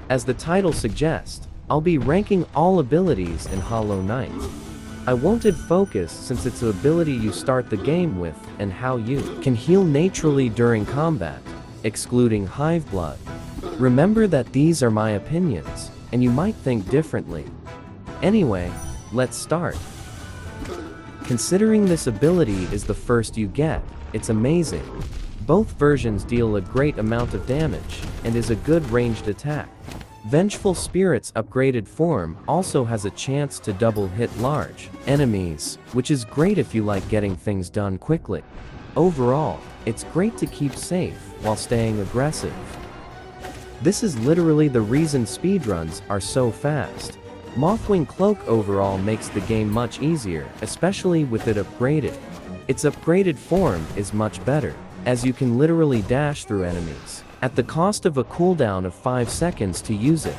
As the title suggests, I'll be ranking all abilities in Hollow Knight. I wanted focus since it's an ability you start the game with and how you can heal naturally during combat, excluding hive blood. Remember that these are my opinions, and you might think differently. Anyway, let's start. Considering this ability is the first you get, it's amazing. Both versions deal a great amount of damage, and is a good ranged attack. Vengeful Spirit's upgraded form also has a chance to double hit large enemies, which is great if you like getting things done quickly. Overall, it's great to keep safe while staying aggressive. This is literally the reason speedruns are so fast. Mothwing Cloak overall makes the game much easier, especially with it upgraded. Its upgraded form is much better, as you can literally dash through enemies, at the cost of a cooldown of 5 seconds to use it.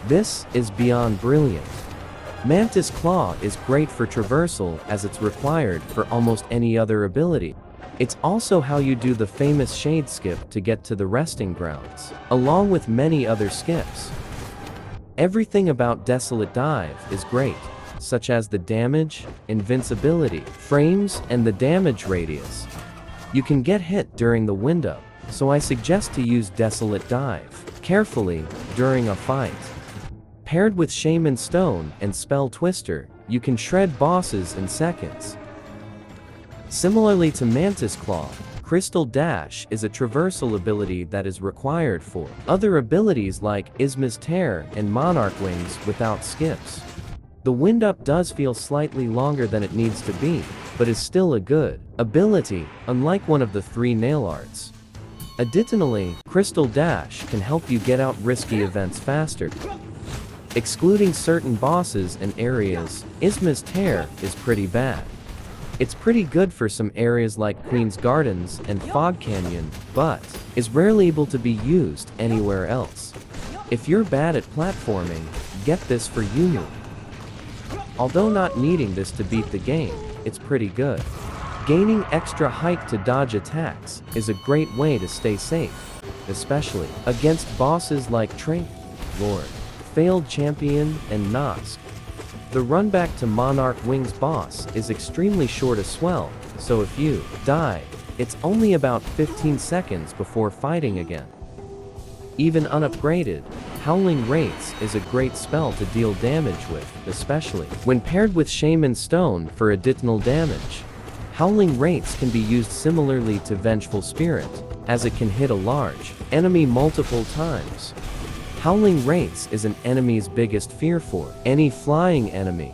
This is beyond brilliant. Mantis Claw is great for traversal as it's required for almost any other ability. It's also how you do the famous Shade Skip to get to the resting grounds, along with many other skips. Everything about Desolate Dive is great, such as the damage, invincibility, frames, and the damage radius. You can get hit during the window, so I suggest to use Desolate Dive carefully during a fight. Paired with Shaman Stone and Spell Twister, you can shred bosses in seconds. Similarly to Mantis Claw, Crystal Dash is a traversal ability that is required for other abilities like Isma's Tear and Monarch Wings without skips. The wind up does feel slightly longer than it needs to be, but is still a good ability, unlike one of the 3 nail arts. Additionally, Crystal Dash can help you get out risky events faster. Excluding certain bosses and areas, Isma's Tear is pretty bad. It's pretty good for some areas like Queen's Gardens and Fog Canyon, but is rarely able to be used anywhere else. If you're bad at platforming, get this for Yumu. Although not needing this to beat the game, it's pretty good. Gaining extra height to dodge attacks is a great way to stay safe, especially against bosses like Trink, Lord, Failed Champion, and Nosk. The run back to Monarch Wings boss is extremely short as well, so if you die, it's only about 15 seconds before fighting again. Even unupgraded, Howling Wraiths is a great spell to deal damage with, especially when paired with Shaman Stone for additional damage. Howling Wraiths can be used similarly to Vengeful Spirit, as it can hit a large enemy multiple times. Howling Wraiths is an enemy's biggest fear for any flying enemy.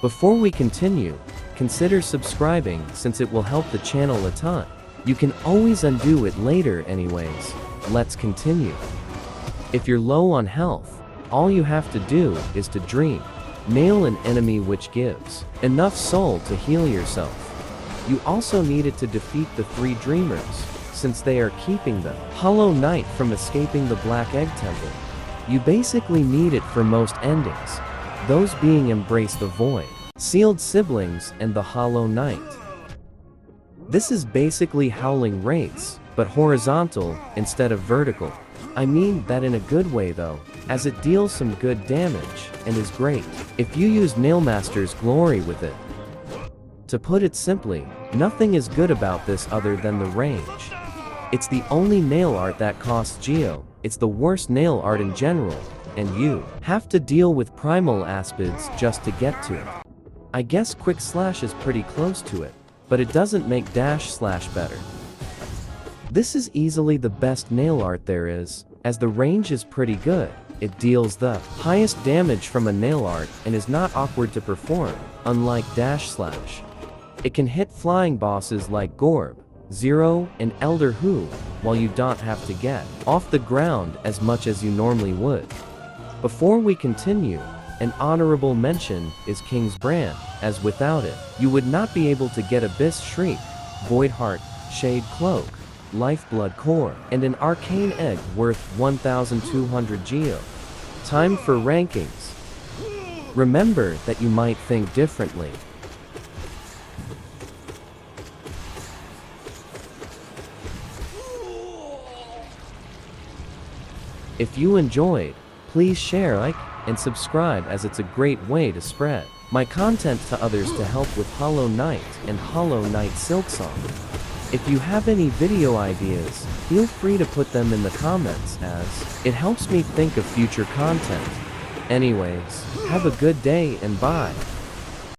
Before we continue, consider subscribing since it will help the channel a ton. You can always undo it later anyways. Let's continue. If you're low on health, all you have to do is to dream. Nail an enemy which gives enough soul to heal yourself. You also needed to defeat the 3 dreamers, since they are keeping the Hollow Knight from escaping the Black Egg Temple. You basically need it for most endings, those being Embrace the Void, Sealed Siblings, and the Hollow Knight. This is basically Howling Wraiths, but horizontal instead of vertical. I mean that in a good way though, as it deals some good damage, and is great if you use Nailmaster's Glory with it. To put it simply, nothing is good about this other than the range. It's the only nail art that costs Geo, it's the worst nail art in general, and you have to deal with Primal Aspids just to get to it. I guess Quick Slash is pretty close to it, but it doesn't make Dash Slash better. This is easily the best nail art there is, as the range is pretty good. It deals the highest damage from a nail art and is not awkward to perform, unlike Dash Slash. It can hit flying bosses like Gorb, Zero, and Elder Hu, while you don't have to get off the ground as much as you normally would. Before we continue, an honorable mention is King's Brand, as without it, you would not be able to get Abyss Shriek, Void Heart, Shade Cloak, Lifeblood Core, and an Arcane Egg worth 1,200 Geo. Time for rankings. Remember that you might think differently. If you enjoyed, please share, like, and subscribe, as it's a great way to spread my content to others to help with Hollow Knight and Hollow Knight Silksong. If you have any video ideas, feel free to put them in the comments, as it helps me think of future content. Anyways, have a good day and bye.